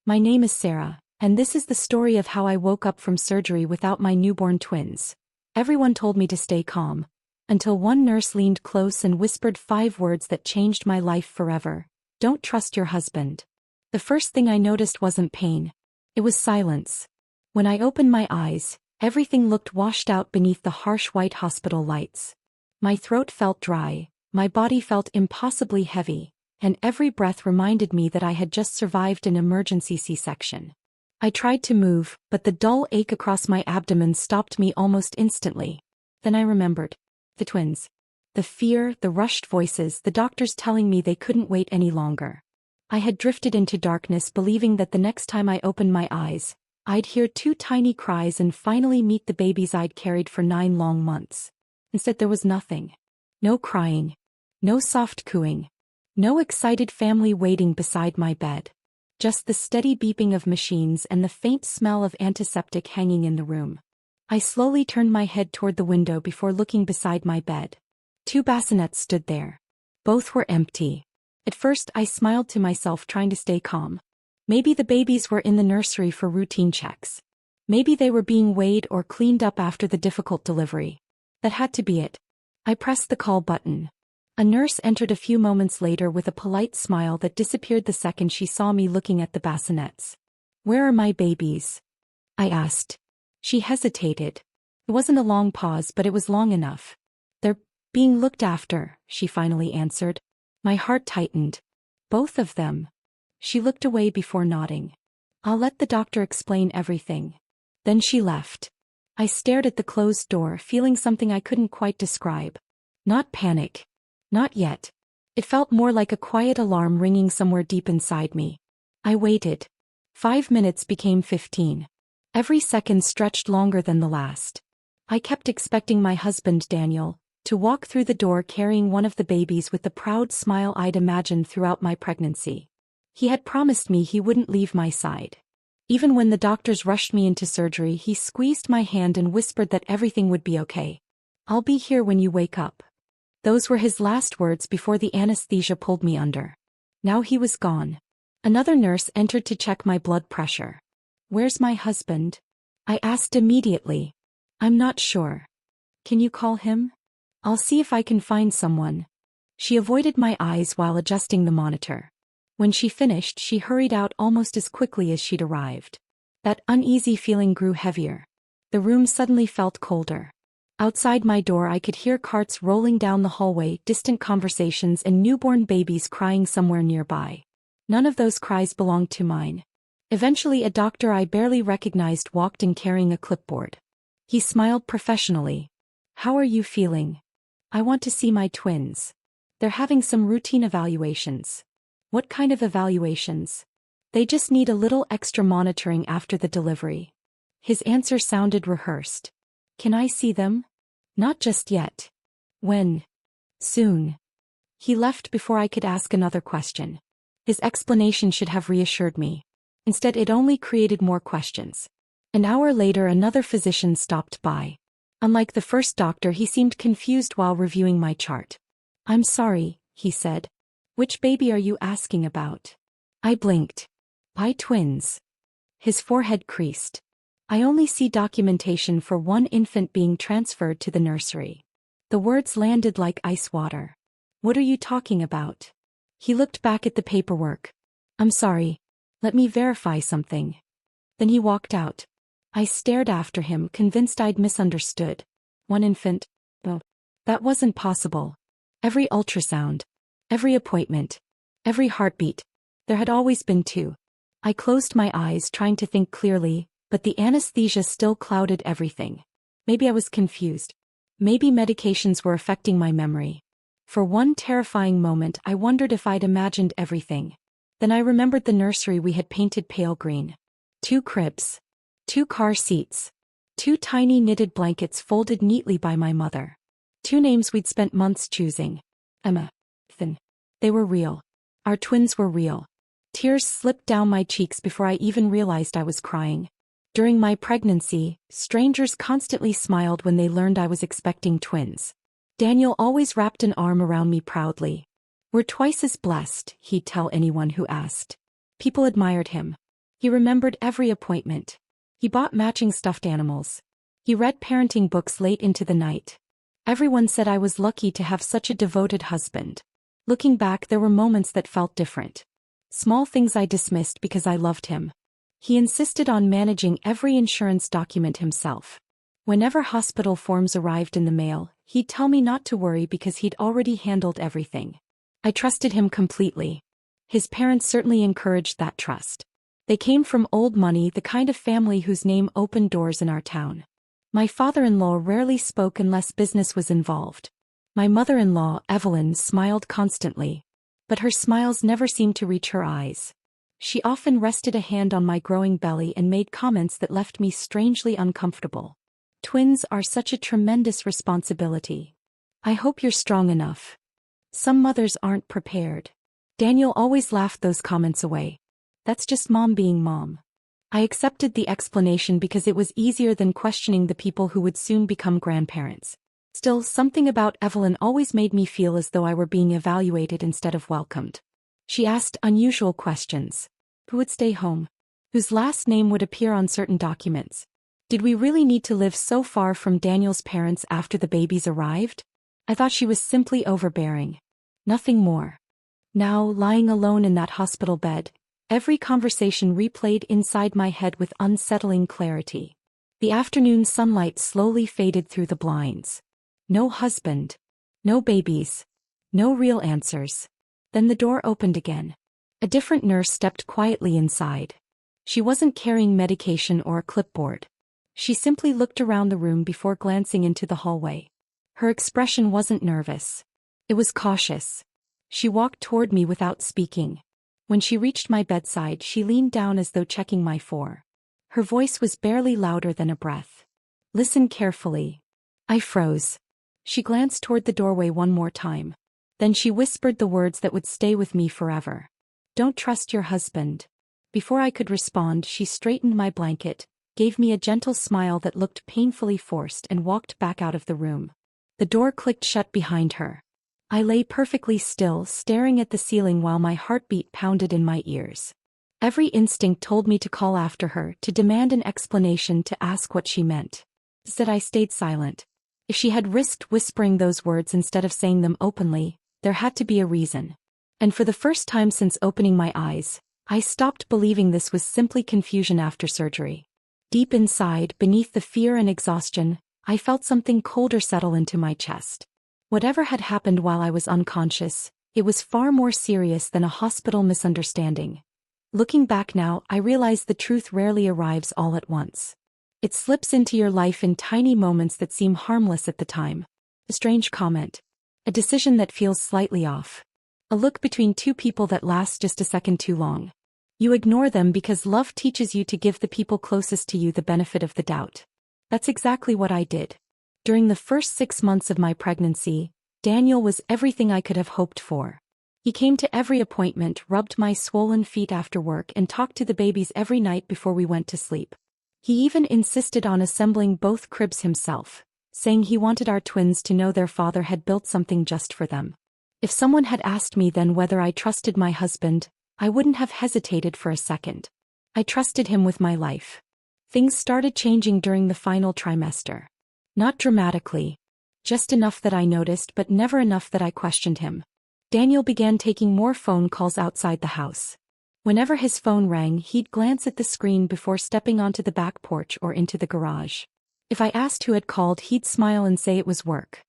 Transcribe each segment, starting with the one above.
My name is Sarah, and this is the story of how I woke up from surgery without my newborn twins. Everyone told me to stay calm, until one nurse leaned close and whispered 5 words that changed my life forever. Don't trust your husband. The first thing I noticed wasn't pain. It was silence. When I opened my eyes, everything looked washed out beneath the harsh white hospital lights. My throat felt dry, my body felt impossibly heavy, and every breath reminded me that I had just survived an emergency C-section. I tried to move, but the dull ache across my abdomen stopped me almost instantly. Then I remembered. The twins. The fear, the rushed voices, the doctors telling me they couldn't wait any longer. I had drifted into darkness believing that the next time I opened my eyes, I'd hear 2 tiny cries and finally meet the babies I'd carried for 9 long months. Instead there was nothing. No crying. No soft cooing. No excited family waiting beside my bed. Just the steady beeping of machines and the faint smell of antiseptic hanging in the room. I slowly turned my head toward the window before looking beside my bed. 2 bassinets stood there. Both were empty. At first I smiled to myself, trying to stay calm. Maybe the babies were in the nursery for routine checks. Maybe they were being weighed or cleaned up after the difficult delivery. That had to be it. I pressed the call button. A nurse entered a few moments later with a polite smile that disappeared the second she saw me looking at the bassinets. "Where are my babies?" I asked. She hesitated. It wasn't a long pause, but it was long enough. "They're being looked after," she finally answered. My heart tightened. "Both of them?" She looked away before nodding. "I'll let the doctor explain everything." Then she left. I stared at the closed door, feeling something I couldn't quite describe. Not panic. Not yet. It felt more like a quiet alarm ringing somewhere deep inside me. I waited. 5 minutes became 15. Every second stretched longer than the last. I kept expecting my husband, Daniel, to walk through the door carrying one of the babies with the proud smile I'd imagined throughout my pregnancy. He had promised me he wouldn't leave my side. Even when the doctors rushed me into surgery, he squeezed my hand and whispered that everything would be okay. "I'll be here when you wake up." Those were his last words before the anesthesia pulled me under. Now he was gone. Another nurse entered to check my blood pressure. "Where's my husband?" I asked immediately. "I'm not sure." "Can you call him?" "I'll see if I can find someone." She avoided my eyes while adjusting the monitor. When she finished, she hurried out almost as quickly as she'd arrived. That uneasy feeling grew heavier. The room suddenly felt colder. Outside my door I could hear carts rolling down the hallway, distant conversations, and newborn babies crying somewhere nearby. None of those cries belonged to mine. Eventually a doctor I barely recognized walked in carrying a clipboard. He smiled professionally. "How are you feeling?" "I want to see my twins. They're having some routine evaluations." "What kind of evaluations?" "They just need a little extra monitoring after the delivery." His answer sounded rehearsed. "Can I see them?" "Not just yet." "When?" "Soon." He left before I could ask another question. His explanation should have reassured me. Instead it only created more questions. An hour later another physician stopped by. Unlike the first doctor, he seemed confused while reviewing my chart. "I'm sorry," he said. "Which baby are you asking about?" I blinked. "My twins." His forehead creased. "I only see documentation for one infant being transferred to the nursery." The words landed like ice water. "What are you talking about?" He looked back at the paperwork. "I'm sorry. Let me verify something." Then he walked out. I stared after him, convinced I'd misunderstood. One infant? Oh, that wasn't possible. Every ultrasound. Every appointment. Every heartbeat. There had always been 2. I closed my eyes, trying to think clearly, but the anesthesia still clouded everything. Maybe I was confused. Maybe medications were affecting my memory. For one terrifying moment I wondered if I'd imagined everything. Then I remembered the nursery we had painted pale green. 2 cribs. 2 car seats. 2 tiny knitted blankets folded neatly by my mother. 2 names we'd spent months choosing. Emma. Ethan. They were real. Our twins were real. Tears slipped down my cheeks before I even realized I was crying. During my pregnancy, strangers constantly smiled when they learned I was expecting twins. Daniel always wrapped an arm around me proudly. "We're twice as blessed," he'd tell anyone who asked. People admired him. He remembered every appointment. He bought matching stuffed animals. He read parenting books late into the night. Everyone said I was lucky to have such a devoted husband. Looking back, there were moments that felt different. Small things I dismissed because I loved him. He insisted on managing every insurance document himself. Whenever hospital forms arrived in the mail, he'd tell me not to worry because he'd already handled everything. I trusted him completely. His parents certainly encouraged that trust. They came from old money, the kind of family whose name opened doors in our town. My father-in-law rarely spoke unless business was involved. My mother-in-law, Evelyn, smiled constantly. But her smiles never seemed to reach her eyes. She often rested a hand on my growing belly and made comments that left me strangely uncomfortable. Twins are such a tremendous responsibility. I hope you're strong enough. Some mothers aren't prepared. Daniel always laughed those comments away. That's just mom being mom. I accepted the explanation because it was easier than questioning the people who would soon become grandparents. Still, something about Evelyn always made me feel as though I were being evaluated instead of welcomed. She asked unusual questions. Who would stay home? Whose last name would appear on certain documents? Did we really need to live so far from Daniel's parents after the babies arrived? I thought she was simply overbearing. Nothing more. Now, lying alone in that hospital bed, every conversation replayed inside my head with unsettling clarity. The afternoon sunlight slowly faded through the blinds. No husband. No babies. No real answers. Then the door opened again. A different nurse stepped quietly inside. She wasn't carrying medication or a clipboard. She simply looked around the room before glancing into the hallway. Her expression wasn't nervous. It was cautious. She walked toward me without speaking. When she reached my bedside, she leaned down as though checking my for. Her voice was barely louder than a breath. Listen carefully. I froze. She glanced toward the doorway one more time. Then she whispered the words that would stay with me forever. Don't trust your husband. Before I could respond, she straightened my blanket, gave me a gentle smile that looked painfully forced, and walked back out of the room. The door clicked shut behind her. I lay perfectly still, staring at the ceiling while my heartbeat pounded in my ears. Every instinct told me to call after her, to demand an explanation, to ask what she meant. Instead, I stayed silent. If she had risked whispering those words instead of saying them openly, there had to be a reason. And for the first time since opening my eyes, I stopped believing this was simply confusion after surgery. Deep inside, beneath the fear and exhaustion, I felt something colder settle into my chest. Whatever had happened while I was unconscious, it was far more serious than a hospital misunderstanding. Looking back now, I realize the truth rarely arrives all at once. It slips into your life in tiny moments that seem harmless at the time. A strange comment. A decision that feels slightly off. A look between two people that lasts just a second too long. You ignore them because love teaches you to give the people closest to you the benefit of the doubt. That's exactly what I did. During the first 6 months of my pregnancy, Daniel was everything I could have hoped for. He came to every appointment, rubbed my swollen feet after work, and talked to the babies every night before we went to sleep. He even insisted on assembling both cribs himself, saying he wanted our twins to know their father had built something just for them. If someone had asked me then whether I trusted my husband, I wouldn't have hesitated for a second. I trusted him with my life. Things started changing during the final trimester. Not dramatically. Just enough that I noticed, but never enough that I questioned him. Daniel began taking more phone calls outside the house. Whenever his phone rang, he'd glance at the screen before stepping onto the back porch or into the garage. If I asked who had called, he'd smile and say it was work.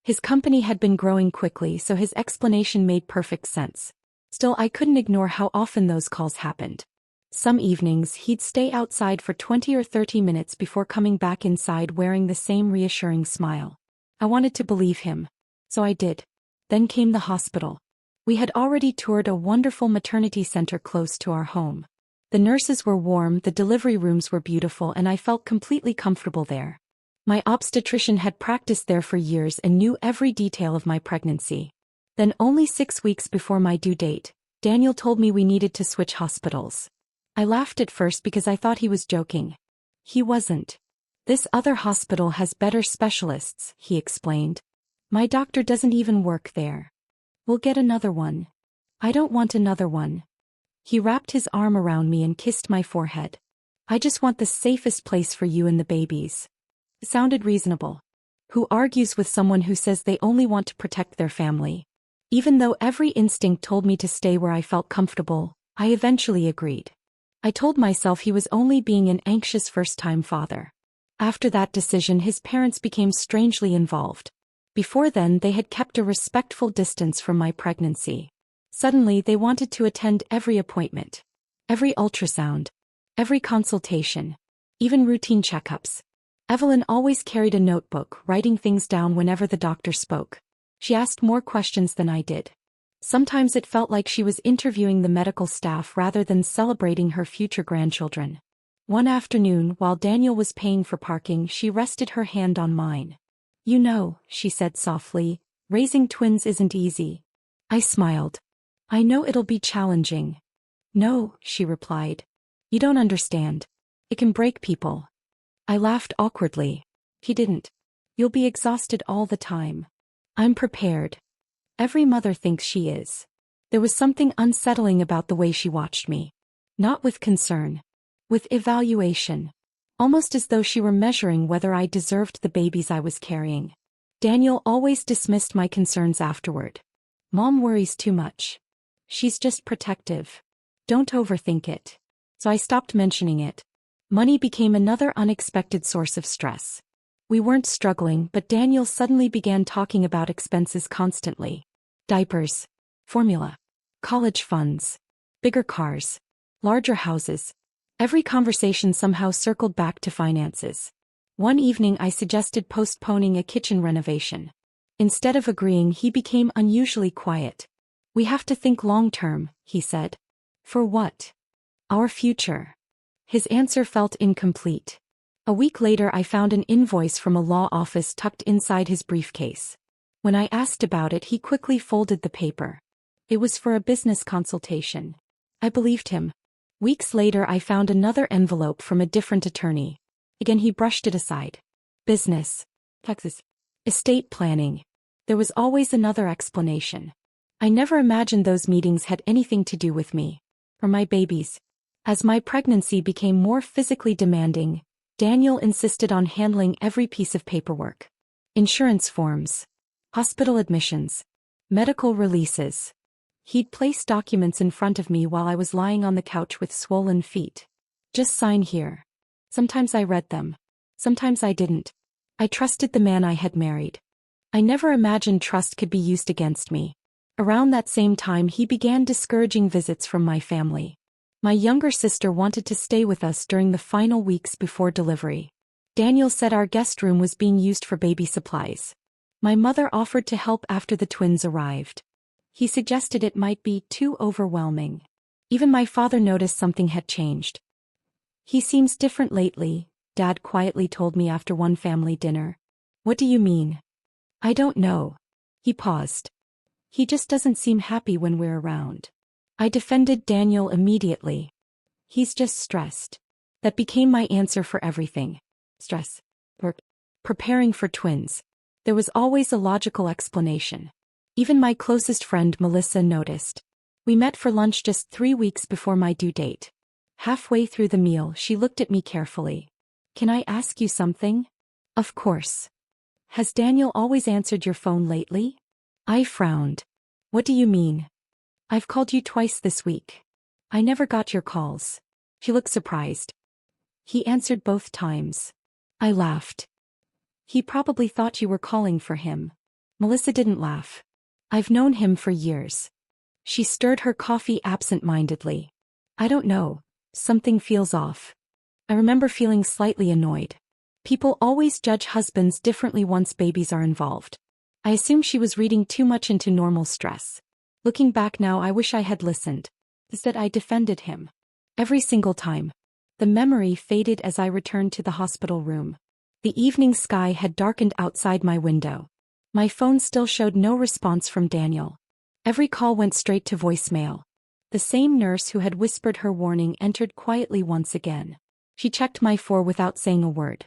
His company had been growing quickly, so his explanation made perfect sense. Still, I couldn't ignore how often those calls happened. Some evenings, he'd stay outside for 20 or 30 minutes before coming back inside wearing the same reassuring smile. I wanted to believe him. So I did. Then came the hospital. We had already toured a wonderful maternity center close to our home. The nurses were warm, the delivery rooms were beautiful, and I felt completely comfortable there. My obstetrician had practiced there for years and knew every detail of my pregnancy. Then, only 6 weeks before my due date, Daniel told me we needed to switch hospitals. I laughed at first because I thought he was joking. He wasn't. This other hospital has better specialists, he explained. My doctor doesn't even work there. We'll get another one. I don't want another one. He wrapped his arm around me and kissed my forehead. I just want the safest place for you and the babies. It sounded reasonable. Who argues with someone who says they only want to protect their family? Even though every instinct told me to stay where I felt comfortable, I eventually agreed. I told myself he was only being an anxious first-time father. After that decision, his parents became strangely involved. Before then, they had kept a respectful distance from my pregnancy. Suddenly, they wanted to attend every appointment, every ultrasound, every consultation, even routine checkups. Evelyn always carried a notebook, writing things down whenever the doctor spoke. She asked more questions than I did. Sometimes it felt like she was interviewing the medical staff rather than celebrating her future grandchildren. One afternoon, while Daniel was paying for parking, she rested her hand on mine. "You know," she said softly, "raising twins isn't easy." I smiled. "I know it'll be challenging." "No," she replied. "You don't understand. It can break people." I laughed awkwardly. He didn't. "You'll be exhausted all the time." "I'm prepared." Every mother thinks she is. There was something unsettling about the way she watched me. Not with concern. With evaluation. Almost as though she were measuring whether I deserved the babies I was carrying. Daniel always dismissed my concerns afterward. "Mom worries too much. She's just protective. Don't overthink it." So I stopped mentioning it. Money became another unexpected source of stress. We weren't struggling, but Daniel suddenly began talking about expenses constantly. Diapers, formula, college funds, bigger cars, larger houses. Every conversation somehow circled back to finances. One evening I suggested postponing a kitchen renovation. Instead of agreeing, he became unusually quiet. "We have to think long-term," he said. "For what?" "Our future." His answer felt incomplete. A week later I found an invoice from a law office tucked inside his briefcase. When I asked about it, he quickly folded the paper. It was for a business consultation. I believed him. Weeks later I found another envelope from a different attorney. Again he brushed it aside. Business. Texas. Estate planning. There was always another explanation. I never imagined those meetings had anything to do with me. Or my babies. As my pregnancy became more physically demanding, Daniel insisted on handling every piece of paperwork. Insurance forms. Hospital admissions. Medical releases. He'd place documents in front of me while I was lying on the couch with swollen feet. "Just sign here." Sometimes I read them. Sometimes I didn't. I trusted the man I had married. I never imagined trust could be used against me. Around that same time he began discouraging visits from my family. My younger sister wanted to stay with us during the final weeks before delivery. Daniel said our guest room was being used for baby supplies. My mother offered to help after the twins arrived. He suggested it might be too overwhelming. Even my father noticed something had changed. "He seems different lately," Dad quietly told me after one family dinner. "What do you mean?" "I don't know." He paused. "He just doesn't seem happy when we're around." I defended Daniel immediately. "He's just stressed." That became my answer for everything. Stress. Work. Preparing for twins. There was always a logical explanation. Even my closest friend Melissa noticed. We met for lunch just 3 weeks before my due date. Halfway through the meal, she looked at me carefully. "Can I ask you something?" "Of course." "Has Daniel always answered your phone lately?" I frowned. "What do you mean?" "I've called you twice this week." "I never got your calls." She looked surprised. "He answered both times." I laughed. "He probably thought you were calling for him." Melissa didn't laugh. "I've known him for years." She stirred her coffee absent-mindedly. "I don't know. Something feels off." I remember feeling slightly annoyed. People always judge husbands differently once babies are involved. I assumed she was reading too much into normal stress. Looking back now, I wish I had listened. Instead, I defended him. Every single time. The memory faded as I returned to the hospital room. The evening sky had darkened outside my window. My phone still showed no response from Daniel. Every call went straight to voicemail. The same nurse who had whispered her warning entered quietly once again. She checked my phone without saying a word.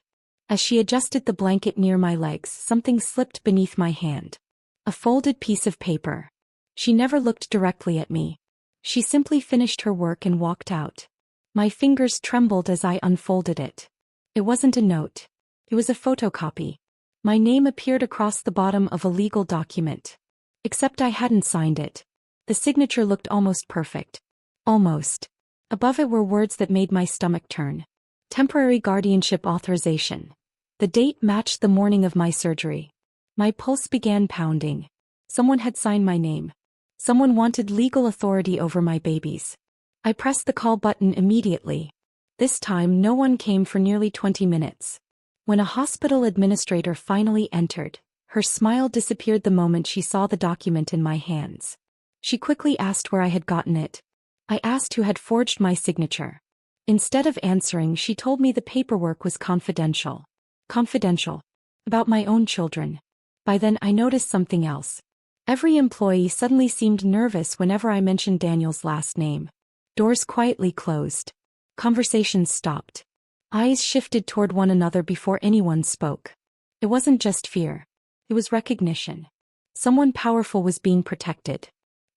As she adjusted the blanket near my legs, something slipped beneath my hand. A folded piece of paper. She never looked directly at me. She simply finished her work and walked out. My fingers trembled as I unfolded it. It wasn't a note. It was a photocopy. My name appeared across the bottom of a legal document. Except I hadn't signed it. The signature looked almost perfect. Almost. Above it were words that made my stomach turn. Temporary guardianship authorization. The date matched the morning of my surgery. My pulse began pounding. Someone had signed my name. Someone wanted legal authority over my babies. I pressed the call button immediately. This time no one came for nearly 20 minutes. When a hospital administrator finally entered, her smile disappeared the moment she saw the document in my hands. She quickly asked where I had gotten it. I asked who had forged my signature. Instead of answering, she told me the paperwork was confidential. Confidential. About my own children. By then I noticed something else. Every employee suddenly seemed nervous whenever I mentioned Daniel's last name. Doors quietly closed. Conversations stopped. Eyes shifted toward one another before anyone spoke. It wasn't just fear. It was recognition. Someone powerful was being protected.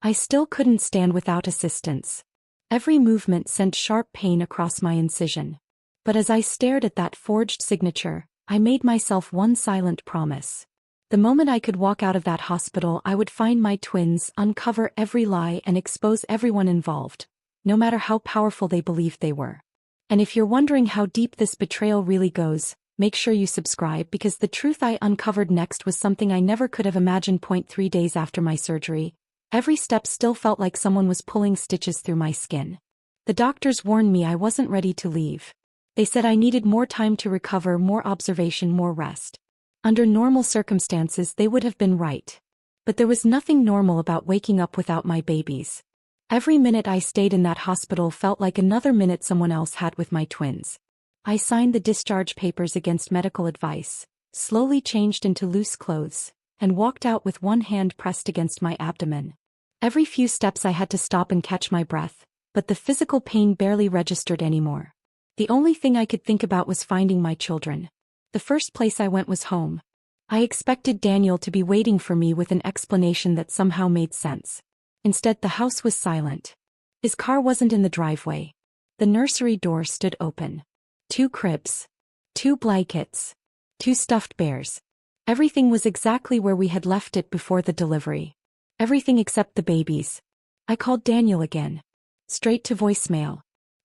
I still couldn't stand without assistance. Every movement sent sharp pain across my incision. But as I stared at that forged signature, I made myself one silent promise. The moment I could walk out of that hospital, I would find my twins, uncover every lie, and expose everyone involved, no matter how powerful they believed they were. And if you're wondering how deep this betrayal really goes, make sure you subscribe, because the truth I uncovered next was something I never could have imagined. 3 days after my surgery, every step still felt like someone was pulling stitches through my skin. The doctors warned me I wasn't ready to leave. They said I needed more time to recover, more observation, more rest. Under normal circumstances they would have been right. But there was nothing normal about waking up without my babies. Every minute I stayed in that hospital felt like another minute someone else had with my twins. I signed the discharge papers against medical advice, slowly changed into loose clothes, and walked out with one hand pressed against my abdomen. Every few steps I had to stop and catch my breath, but the physical pain barely registered anymore. The only thing I could think about was finding my children. The first place I went was home. I expected Daniel to be waiting for me with an explanation that somehow made sense. Instead, the house was silent. His car wasn't in the driveway. The nursery door stood open. 2 cribs. 2 blankets. 2 stuffed bears. Everything was exactly where we had left it before the delivery. Everything except the babies. I called Daniel again. Straight to voicemail.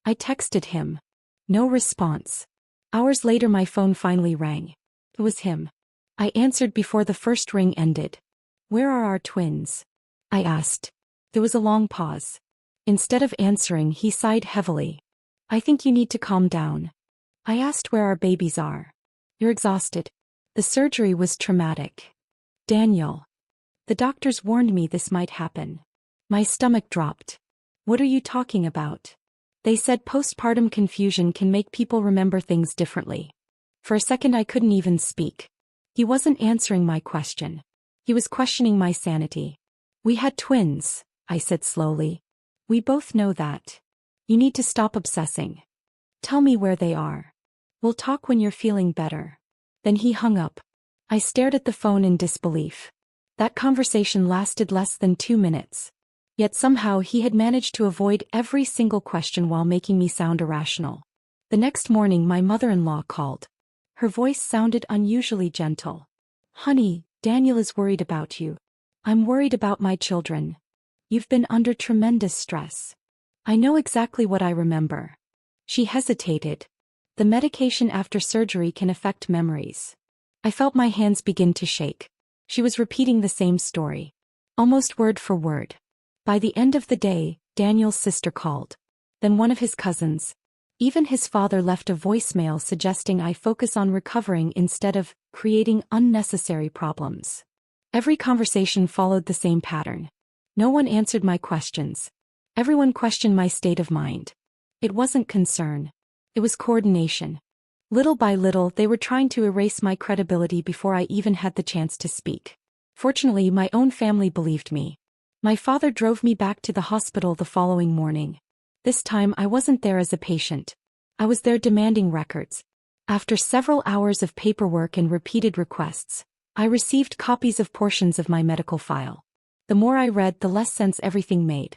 I texted him. No response. Hours later my phone finally rang. It was him. I answered before the first ring ended. "Where are our twins?" I asked. There was a long pause. Instead of answering, he sighed heavily. "I think you need to calm down." I asked where our babies are. "You're exhausted. The surgery was traumatic." "Daniel. The doctors warned me this might happen." My stomach dropped. "What are you talking about?" "They said postpartum confusion can make people remember things differently." For a second I couldn't even speak. He wasn't answering my question. He was questioning my sanity. "We had twins," I said slowly. "We both know that. You need to stop obsessing. Tell me where they are. We'll talk when you're feeling better." Then he hung up. I stared at the phone in disbelief. That conversation lasted less than 2 minutes. Yet somehow he had managed to avoid every single question while making me sound irrational. The next morning my mother-in-law called. Her voice sounded unusually gentle. "Honey, Daniel is worried about you." "I'm worried about my children. You've been under tremendous stress." "I know exactly what I remember." She hesitated. "The medication after surgery can affect memories." I felt my hands begin to shake. She was repeating the same story. Almost word for word. By the end of the day, Daniel's sister called. Then one of his cousins. Even his father left a voicemail suggesting I focus on recovering instead of creating unnecessary problems. Every conversation followed the same pattern. No one answered my questions. Everyone questioned my state of mind. It wasn't concern. It was coordination. Little by little, they were trying to erase my credibility before I even had the chance to speak. Fortunately, my own family believed me. My father drove me back to the hospital the following morning. This time I wasn't there as a patient. I was there demanding records. After several hours of paperwork and repeated requests, I received copies of portions of my medical file. The more I read, the less sense everything made.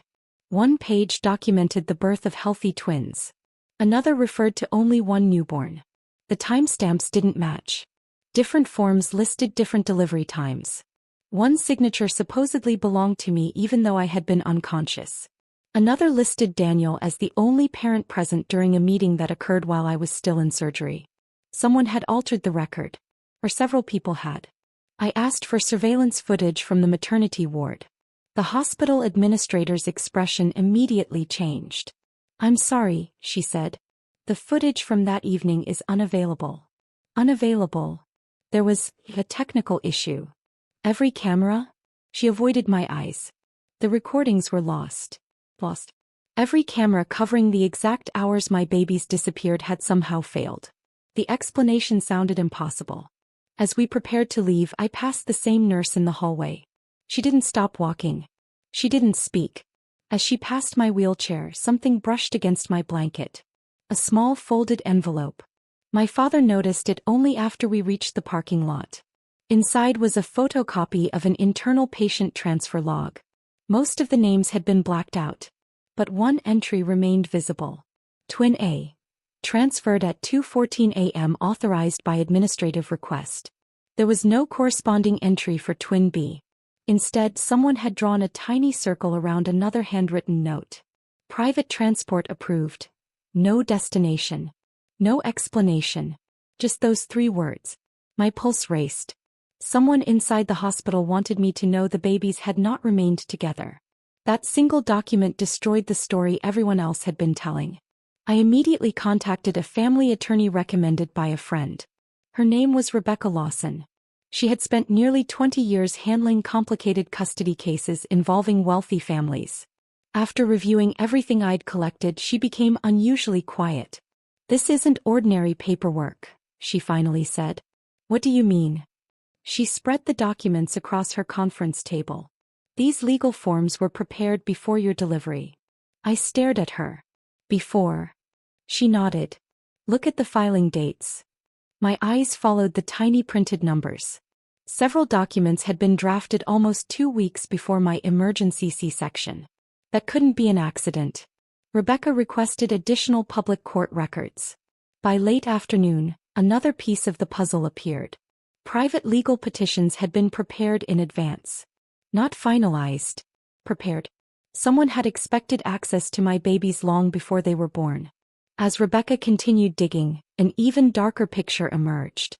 One page documented the birth of healthy twins. Another referred to only one newborn. The timestamps didn't match. Different forms listed different delivery times. One signature supposedly belonged to me even though I had been unconscious. Another listed Daniel as the only parent present during a meeting that occurred while I was still in surgery. Someone had altered the record. Or several people had. I asked for surveillance footage from the maternity ward. The hospital administrator's expression immediately changed. "I'm sorry," she said. "The footage from that evening is unavailable." Unavailable. There was a technical issue. Every camera? She avoided my eyes. The recordings were lost. Every camera covering the exact hours my babies disappeared had somehow failed. The explanation sounded impossible. As we prepared to leave, I passed the same nurse in the hallway. She didn't stop walking. She didn't speak. As she passed my wheelchair, something brushed against my blanket. A small folded envelope. My father noticed it only after we reached the parking lot. Inside was a photocopy of an internal patient transfer log. Most of the names had been blacked out. But one entry remained visible. Twin A. Transferred at 2:14 a.m. authorized by administrative request. There was no corresponding entry for Twin B. Instead, someone had drawn a tiny circle around another handwritten note. Private transport approved. No destination. No explanation. Just those 3 words. My pulse raced. Someone inside the hospital wanted me to know the babies had not remained together. That single document destroyed the story everyone else had been telling. I immediately contacted a family attorney recommended by a friend. Her name was Rebecca Lawson. She had spent nearly 20 years handling complicated custody cases involving wealthy families. After reviewing everything I'd collected, she became unusually quiet. "This isn't ordinary paperwork," she finally said. "What do you mean?" She spread the documents across her conference table. "These legal forms were prepared before your delivery." I stared at her. "Before?" She nodded. "Look at the filing dates." My eyes followed the tiny printed numbers. Several documents had been drafted almost 2 weeks before my emergency C-section. That couldn't be an accident. Rebecca requested additional public court records. By late afternoon, another piece of the puzzle appeared. Private legal petitions had been prepared in advance. Not finalized. Prepared. Someone had expected access to my babies long before they were born. As Rebecca continued digging, an even darker picture emerged.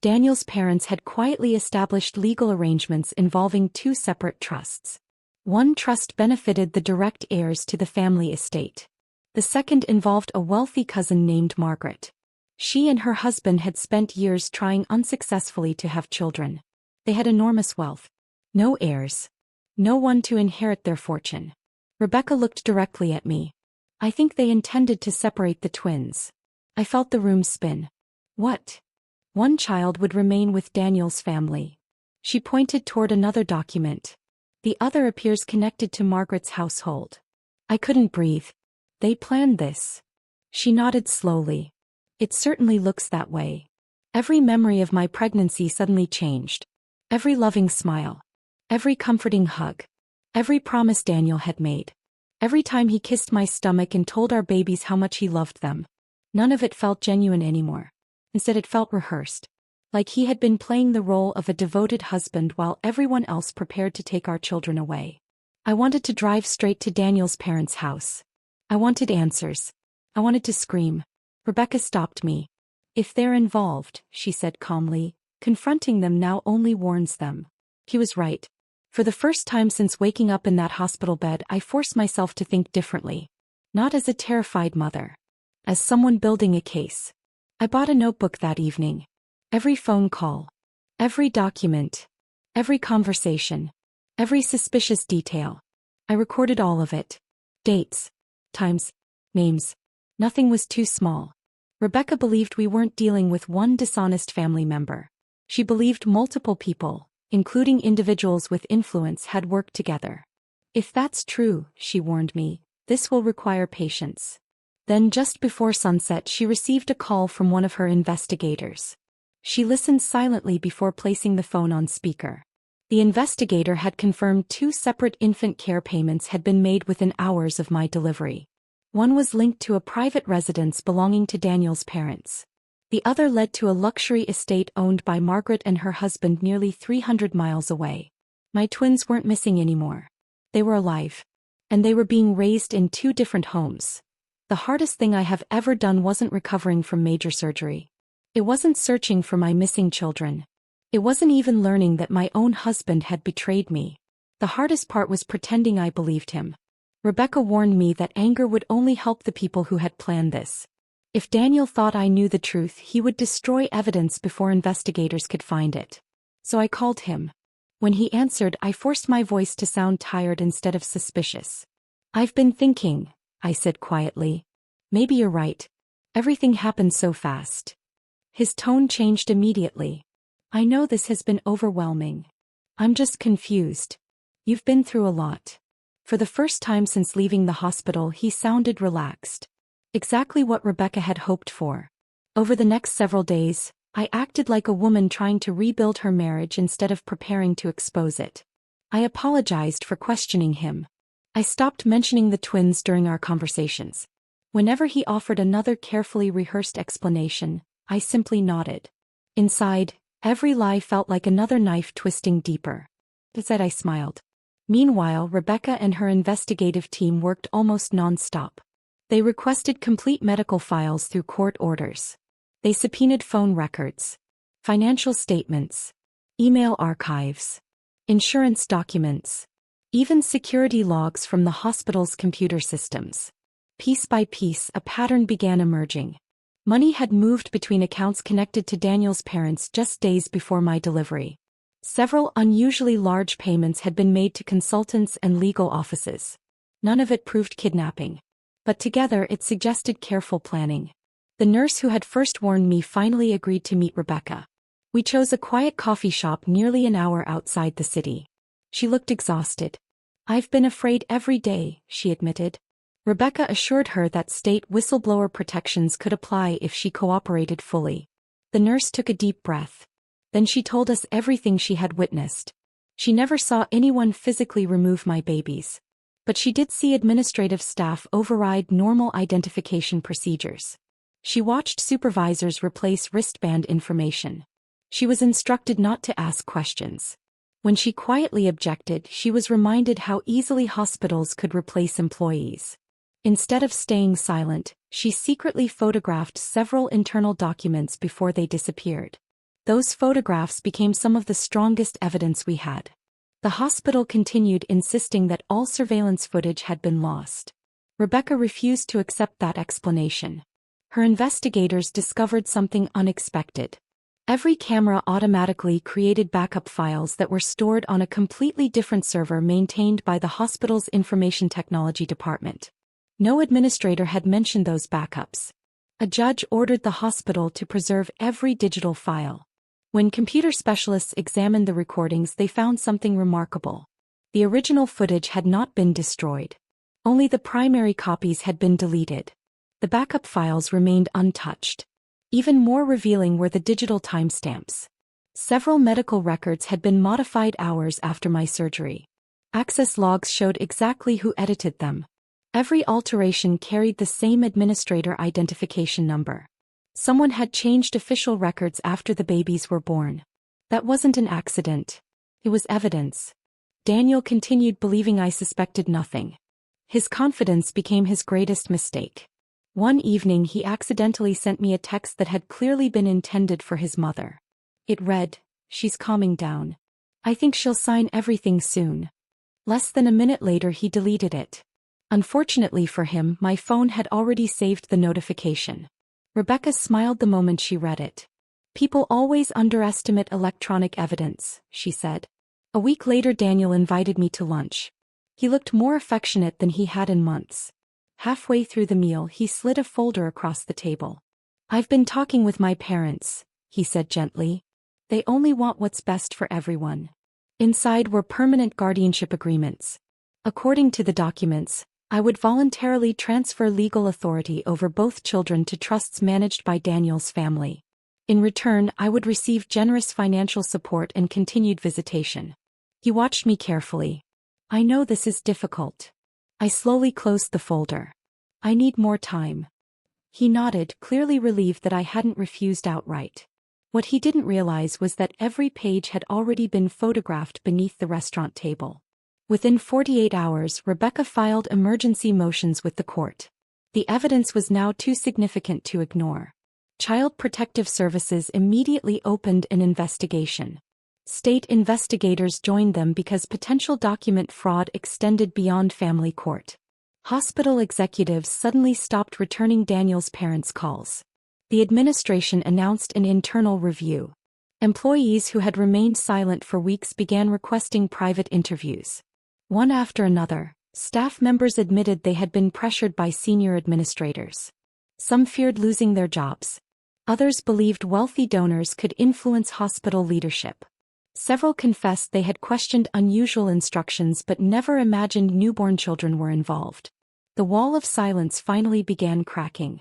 Daniel's parents had quietly established legal arrangements involving 2 separate trusts. One trust benefited the direct heirs to the family estate. The second involved a wealthy cousin named Margaret. She and her husband had spent years trying unsuccessfully to have children. They had enormous wealth. No heirs. No one to inherit their fortune. Rebecca looked directly at me. "I think they intended to separate the twins." I felt the room spin. "What?" "One child would remain with Daniel's family." She pointed toward another document. "The other appears connected to Margaret's household." I couldn't breathe. "They planned this." She nodded slowly. "It certainly looks that way." Every memory of my pregnancy suddenly changed. Every loving smile. Every comforting hug. Every promise Daniel had made. Every time he kissed my stomach and told our babies how much he loved them. None of it felt genuine anymore. Instead, it felt rehearsed. Like he had been playing the role of a devoted husband while everyone else prepared to take our children away. I wanted to drive straight to Daniel's parents' house. I wanted answers. I wanted to scream. Rebecca stopped me. "If they're involved," she said calmly, "confronting them now only warns them." He was right. For the first time since waking up in that hospital bed, I forced myself to think differently. Not as a terrified mother. As someone building a case. I bought a notebook that evening. Every phone call. Every document. Every conversation. Every suspicious detail. I recorded all of it. Dates. Times. Names. Nothing was too small. Rebecca believed we weren't dealing with one dishonest family member. She believed multiple people, including individuals with influence, had worked together. "If that's true," she warned me, "this will require patience." Then just before sunset she received a call from one of her investigators. She listened silently before placing the phone on speaker. The investigator had confirmed 2 separate infant care payments had been made within hours of my delivery. One was linked to a private residence belonging to Daniel's parents. The other led to a luxury estate owned by Margaret and her husband nearly 300 miles away. My twins weren't missing anymore. They were alive. And they were being raised in 2 different homes. The hardest thing I have ever done wasn't recovering from major surgery. It wasn't searching for my missing children. It wasn't even learning that my own husband had betrayed me. The hardest part was pretending I believed him. Rebecca warned me that anger would only help the people who had planned this. If Daniel thought I knew the truth, he would destroy evidence before investigators could find it. So I called him. When he answered, I forced my voice to sound tired instead of suspicious. "I've been thinking," I said quietly. "Maybe you're right. Everything happened so fast." His tone changed immediately. "I know this has been overwhelming. I'm just confused. You've been through a lot." For the first time since leaving the hospital, he sounded relaxed. Exactly what Rebecca had hoped for. Over the next several days, I acted like a woman trying to rebuild her marriage instead of preparing to expose it. I apologized for questioning him. I stopped mentioning the twins during our conversations. Whenever he offered another carefully rehearsed explanation, I simply nodded. Inside, every lie felt like another knife twisting deeper. Instead, I smiled. Meanwhile, Rebecca and her investigative team worked almost non-stop. They requested complete medical files through court orders. They subpoenaed phone records, financial statements, email archives, insurance documents, even security logs from the hospital's computer systems. Piece by piece, a pattern began emerging. Money had moved between accounts connected to Daniel's parents just days before my delivery. Several unusually large payments had been made to consultants and legal offices. None of it proved kidnapping. But together it suggested careful planning. The nurse who had first warned me finally agreed to meet Rebecca. We chose a quiet coffee shop nearly an hour outside the city. She looked exhausted. "I've been afraid every day," she admitted. Rebecca assured her that state whistleblower protections could apply if she cooperated fully. The nurse took a deep breath. Then she told us everything she had witnessed. She never saw anyone physically remove my babies. But she did see administrative staff override normal identification procedures. She watched supervisors replace wristband information. She was instructed not to ask questions. When she quietly objected, she was reminded how easily hospitals could replace employees. Instead of staying silent, she secretly photographed several internal documents before they disappeared. Those photographs became some of the strongest evidence we had. The hospital continued insisting that all surveillance footage had been lost. Rebecca refused to accept that explanation. Her investigators discovered something unexpected. Every camera automatically created backup files that were stored on a completely different server maintained by the hospital's information technology department. No administrator had mentioned those backups. A judge ordered the hospital to preserve every digital file. When computer specialists examined the recordings, they found something remarkable. The original footage had not been destroyed. Only the primary copies had been deleted. The backup files remained untouched. Even more revealing were the digital timestamps. Several medical records had been modified hours after my surgery. Access logs showed exactly who edited them. Every alteration carried the same administrator identification number. Someone had changed official records after the babies were born. That wasn't an accident. It was evidence. Daniel continued believing I suspected nothing. His confidence became his greatest mistake. One evening he accidentally sent me a text that had clearly been intended for his mother. It read, "She's calming down. I think she'll sign everything soon." Less than a minute later he deleted it. Unfortunately for him, my phone had already saved the notification. Rebecca smiled the moment she read it. "People always underestimate electronic evidence," she said. A week later Daniel invited me to lunch. He looked more affectionate than he had in months. Halfway through the meal he slid a folder across the table. "I've been talking with my parents," he said gently. "They only want what's best for everyone." Inside were permanent guardianship agreements. According to the documents, I would voluntarily transfer legal authority over both children to trusts managed by Daniel's family. In return, I would receive generous financial support and continued visitation. He watched me carefully. I know this is difficult. I slowly closed the folder. I need more time. He nodded, clearly relieved that I hadn't refused outright. What he didn't realize was that every page had already been photographed beneath the restaurant table. Within 48 hours, Rebecca filed emergency motions with the court. The evidence was now too significant to ignore. Child Protective Services immediately opened an investigation. State investigators joined them because potential document fraud extended beyond family court. Hospital executives suddenly stopped returning Daniel's parents' calls. The administration announced an internal review. Employees who had remained silent for weeks began requesting private interviews. One after another, staff members admitted they had been pressured by senior administrators. Some feared losing their jobs. Others believed wealthy donors could influence hospital leadership. Several confessed they had questioned unusual instructions but never imagined newborn children were involved. The wall of silence finally began cracking.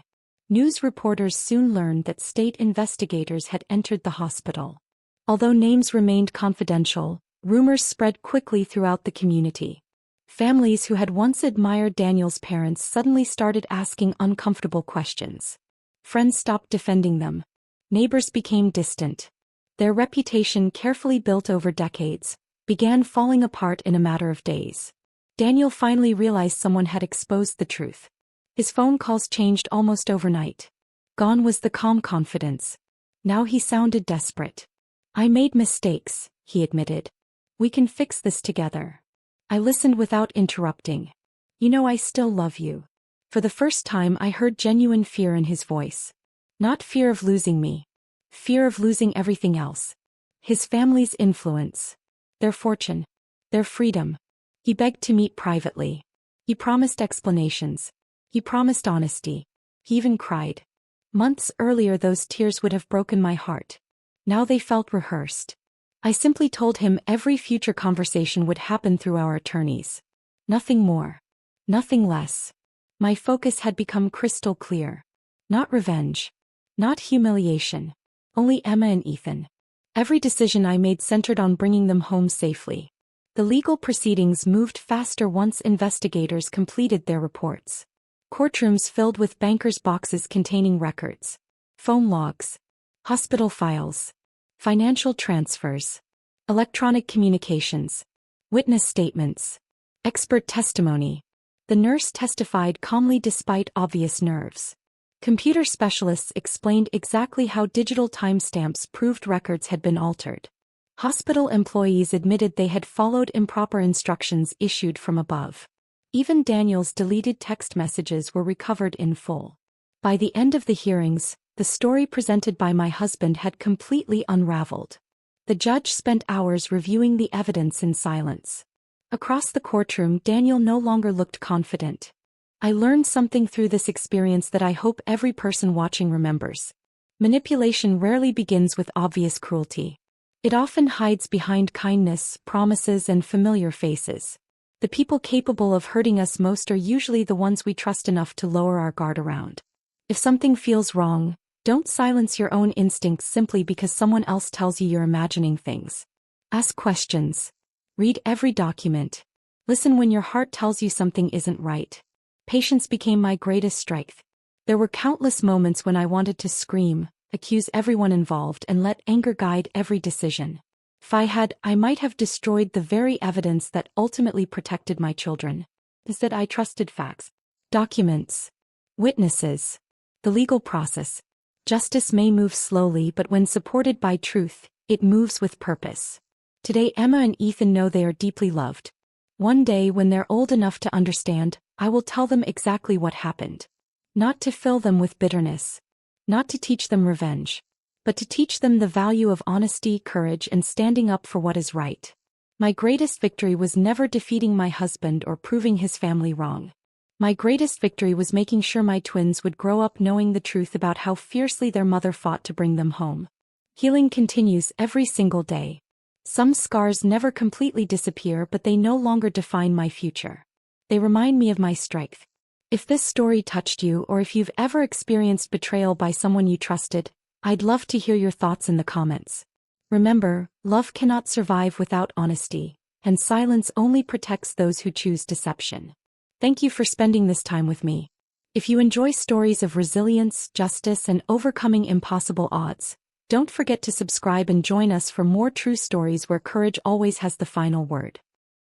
News reporters soon learned that state investigators had entered the hospital. Although names remained confidential, rumors spread quickly throughout the community. Families who had once admired Daniel's parents suddenly started asking uncomfortable questions. Friends stopped defending them. Neighbors became distant. Their reputation, carefully built over decades, began falling apart in a matter of days. Daniel finally realized someone had exposed the truth. His phone calls changed almost overnight. Gone was the calm confidence. Now he sounded desperate. "I made mistakes," he admitted. "We can fix this together." I listened without interrupting. "You know I still love you." For the first time I heard genuine fear in his voice. Not fear of losing me. Fear of losing everything else. His family's influence. Their fortune. Their freedom. He begged to meet privately. He promised explanations. He promised honesty. He even cried. Months earlier those tears would have broken my heart. Now they felt rehearsed. I simply told him every future conversation would happen through our attorneys. Nothing more. Nothing less. My focus had become crystal clear. Not revenge. Not humiliation. Only Emma and Ethan. Every decision I made centered on bringing them home safely. The legal proceedings moved faster once investigators completed their reports. Courtrooms filled with bankers' boxes containing records, phone logs, hospital files, financial transfers, electronic communications, witness statements, expert testimony. The nurse testified calmly despite obvious nerves. Computer specialists explained exactly how digital timestamps proved records had been altered. Hospital employees admitted they had followed improper instructions issued from above. Even Daniel's deleted text messages were recovered in full. By the end of the hearings, the story presented by my husband had completely unraveled. The judge spent hours reviewing the evidence in silence. Across the courtroom, Daniel no longer looked confident. I learned something through this experience that I hope every person watching remembers. Manipulation rarely begins with obvious cruelty. It often hides behind kindness, promises, and familiar faces. The people capable of hurting us most are usually the ones we trust enough to lower our guard around. If something feels wrong, don't silence your own instincts simply because someone else tells you you're imagining things. Ask questions. Read every document. Listen when your heart tells you something isn't right. Patience became my greatest strength. There were countless moments when I wanted to scream, accuse everyone involved, and let anger guide every decision. If I had, I might have destroyed the very evidence that ultimately protected my children. Instead, I trusted facts, documents, witnesses, the legal process. Justice may move slowly, but when supported by truth, it moves with purpose. Today, Emma and Ethan know they are deeply loved. One day, when they're old enough to understand, I will tell them exactly what happened. Not to fill them with bitterness. Not to teach them revenge. But to teach them the value of honesty, courage, and standing up for what is right. My greatest victory was never defeating my husband or proving his family wrong. My greatest victory was making sure my twins would grow up knowing the truth about how fiercely their mother fought to bring them home. Healing continues every single day. Some scars never completely disappear, but they no longer define my future. They remind me of my strength. If this story touched you, or if you've ever experienced betrayal by someone you trusted, I'd love to hear your thoughts in the comments. Remember, love cannot survive without honesty. and silence only protects those who choose deception. Thank you for spending this time with me. If you enjoy stories of resilience, justice, and overcoming impossible odds, don't forget to subscribe and join us for more true stories where courage always has the final word.